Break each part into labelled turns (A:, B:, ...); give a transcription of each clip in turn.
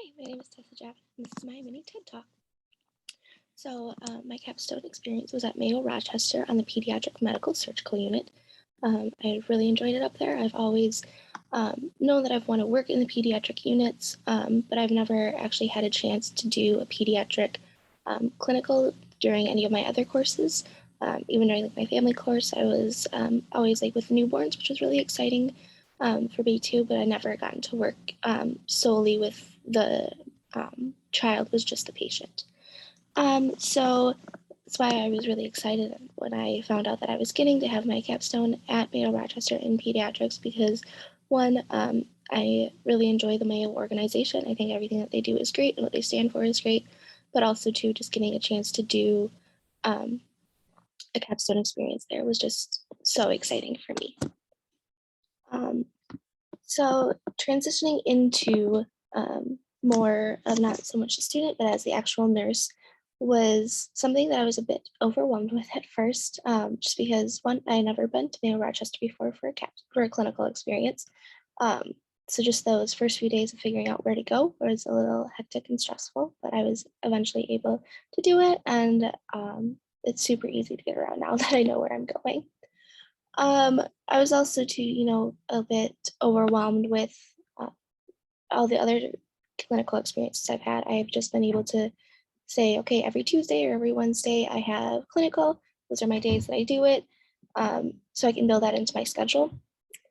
A: Hi, my name is Tessa Jackson, and this is my mini TED Talk. My capstone experience was at Mayo Rochester on the Pediatric Medical Surgical Unit. I really enjoyed it up there. I've always known that I've wanted to work in the pediatric units, but I've never actually had a chance to do a pediatric clinical during any of my other courses. Even during my family course, I was always with newborns, which was really exciting for me too, but I never gotten to work solely with the child, was just the patient. So that's why I was really excited when I found out that I was getting to have my capstone at Mayo Rochester in pediatrics because, one, I really enjoy the Mayo organization. I think everything that they do is great and what they stand for is great, but also, too, just getting a chance to do a capstone experience there was just so exciting for me. So transitioning into more of not so much a student, but as the actual nurse was something that I was a bit overwhelmed with at first, just because one, I had never been to Mayo Rochester before for a clinical experience. So just those first few days of figuring out where to go was a little hectic and stressful, but I was eventually able to do it, and it's super easy to get around now that I know where I'm going. I was also too, a bit overwhelmed with uh, all the other clinical experiences I've had. I've just been able to say, okay, every Tuesday or every Wednesday I have clinical. Those are my days that I do it. So I can build that into my schedule.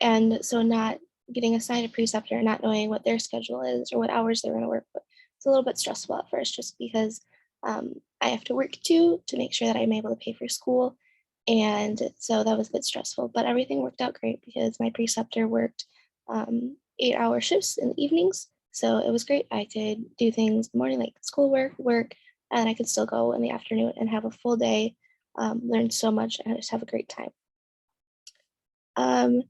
A: And so not getting assigned a preceptor, not knowing what their schedule is or what hours they're going to work, but it's a little bit stressful at first just because I have to work too to make sure that I'm able to pay for school. And so that was a bit stressful, but everything worked out great because my preceptor worked 8-hour shifts in the evenings. So it was great. I could do things in the morning like schoolwork, work, and I could still go in the afternoon and have a full day, learn so much, and just have a great time. Um,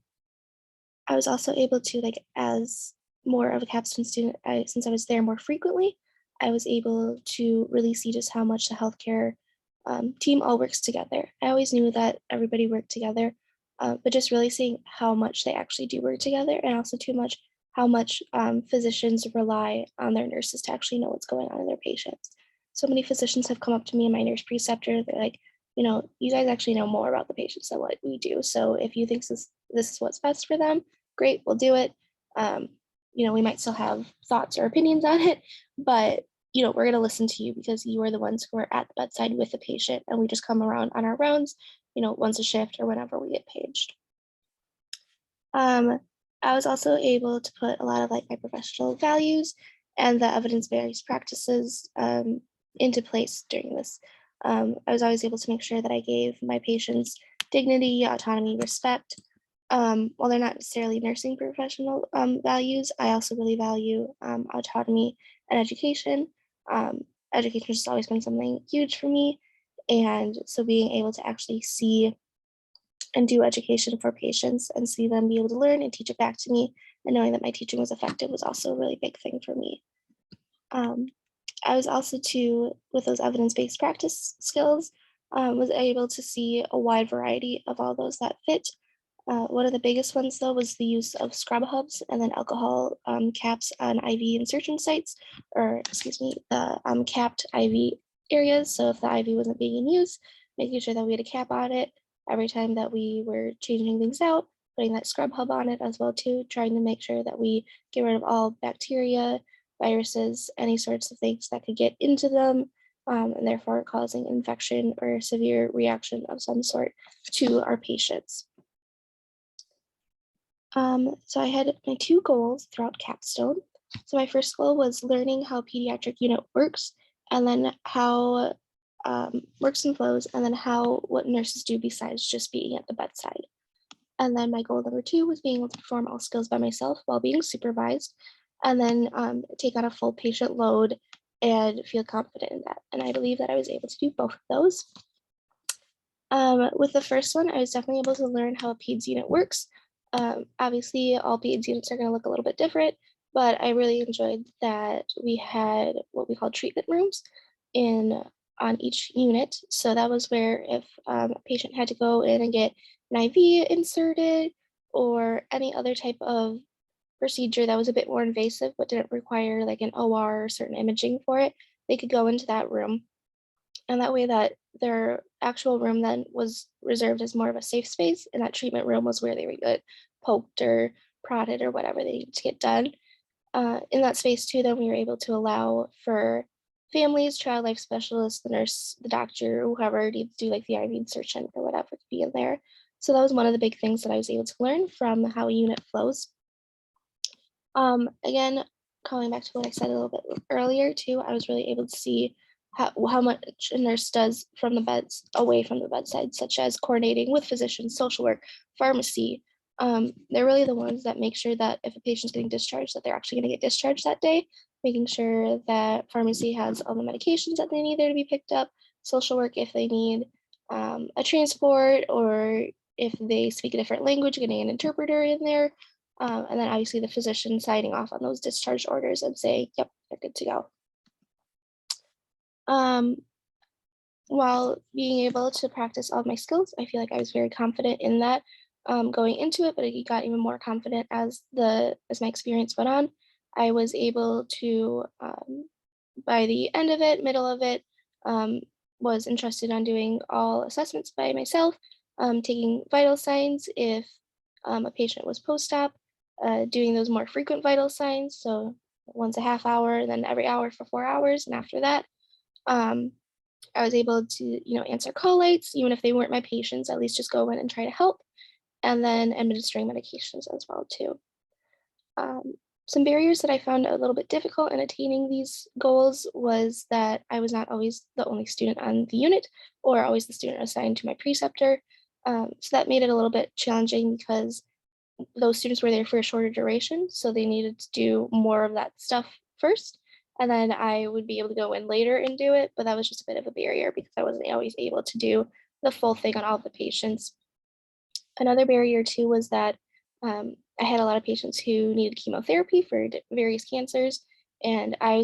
A: I was also able to, as more of a capstone student, since I was there more frequently, I was able to really see just how much the healthcare team all works together. I always knew that everybody worked together, but just really seeing how much they actually do work together, and also too much how much physicians rely on their nurses to actually know what's going on in their patients. So many physicians have come up to me and my nurse preceptor. They're like, you guys actually know more about the patients than what we do. So if you think this is what's best for them, great, we'll do it. Um, we might still have thoughts or opinions on it, but we're going to listen to you because you are the ones who are at the bedside with the patient, and we just come around on our rounds, once a shift or whenever we get paged. I was also able to put a lot of my professional values and the evidence-based practices into place during this. I was always able to make sure that I gave my patients dignity, autonomy, respect. While they're not necessarily nursing professional values, I also really value autonomy and education. Education has always been something huge for me. And so being able to actually see and do education for patients and see them be able to learn and teach it back to me, and knowing that my teaching was effective was also a really big thing for me. I was also too, with those evidence-based practice skills, was able to see a wide variety of all those that fit. One of the biggest ones, though, was the use of scrub hubs and then alcohol caps on IV insertion sites, or excuse me, the capped IV areas. So if the IV wasn't being in use, making sure that we had a cap on it every time that we were changing things out, putting that scrub hub on it as well too, trying to make sure that we get rid of all bacteria, viruses, any sorts of things that could get into them, and therefore causing infection or a severe reaction of some sort to our patients. So I had my two goals throughout capstone. So my first goal was learning how pediatric unit works, and then how works and flows, and then what nurses do besides just being at the bedside. And then my goal number two was being able to perform all skills by myself while being supervised, and then take on a full patient load and feel confident in that. And I believe that I was able to do both of those. With the first one, I was definitely able to learn how a PEDS unit works. Obviously, all PEDS units are going to look a little bit different, but I really enjoyed that we had what we call treatment rooms on each unit. So that was where if a patient had to go in and get an IV inserted or any other type of procedure that was a bit more invasive but didn't require like an OR or certain imaging for it, they could go into that room. And that way that their actual room then was reserved as more of a safe space, and that treatment room was where they would get poked or prodded or whatever they needed to get done. In that space too, then we were able to allow for families, child life specialists, the nurse, the doctor, whoever needs to do like the IV insertion or whatever to be in there. So that was one of the big things that I was able to learn from how a unit flows. Again, calling back to what I said a little bit earlier too, I was really able to see how much a nurse does from the beds, away from the bedside, such as coordinating with physicians, social work, pharmacy. They're really the ones that make sure that if a patient's getting discharged, that they're actually going to get discharged that day, making sure that pharmacy has all the medications that they need there to be picked up, social work if they need a transport, or if they speak a different language, getting an interpreter in there. And then obviously the physician signing off on those discharge orders and say, yep, they're good to go. While being able to practice all of my skills, I feel like I was very confident in that going into it, but it got even more confident as my experience went on. I was able to, by the end of it, middle of it, was interested on doing all assessments by myself, taking vital signs if a patient was post-op, doing those more frequent vital signs, so once a half hour, then every hour for 4 hours, and after that, um, I was able to, answer call lights, even if they weren't my patients, at least just go in and try to help, and then administering medications as well too. Um, some barriers that I found a little bit difficult in attaining these goals was that I was not always the only student on the unit or always the student assigned to my preceptor. So that made it a little bit challenging because those students were there for a shorter duration, so they needed to do more of that stuff first. And then I would be able to go in later and do it, but that was just a bit of a barrier because I wasn't always able to do the full thing on all of the patients. Another barrier too was that I had a lot of patients who needed chemotherapy for various cancers, and I'm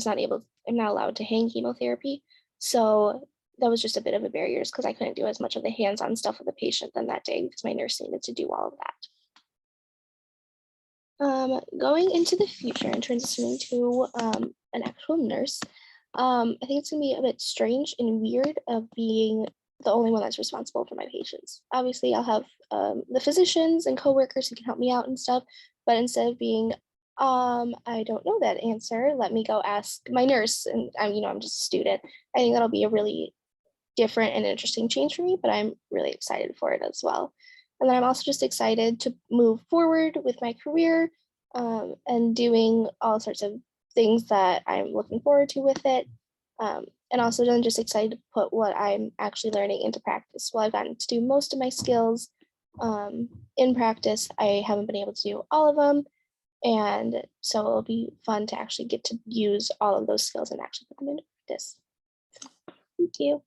A: not allowed to hang chemotherapy. So that was just a bit of a barrier because I couldn't do as much of the hands-on stuff with the patient then that day because my nurse needed to do all of that. Going into the future and transitioning to an actual nurse, I think it's gonna be a bit strange and weird of being the only one that's responsible for my patients. Obviously, I'll have the physicians and coworkers who can help me out and stuff, but instead of being, I don't know that answer, let me go ask my nurse, and I'm just a student. I think that'll be a really different and interesting change for me, but I'm really excited for it as well. And then I'm also just excited to move forward with my career and doing all sorts of things that I'm looking forward to with it. And also then just excited to put what I'm actually learning into practice. While I've gotten to do most of my skills in practice, I haven't been able to do all of them. And so it'll be fun to actually get to use all of those skills and actually put them into practice. Thank you.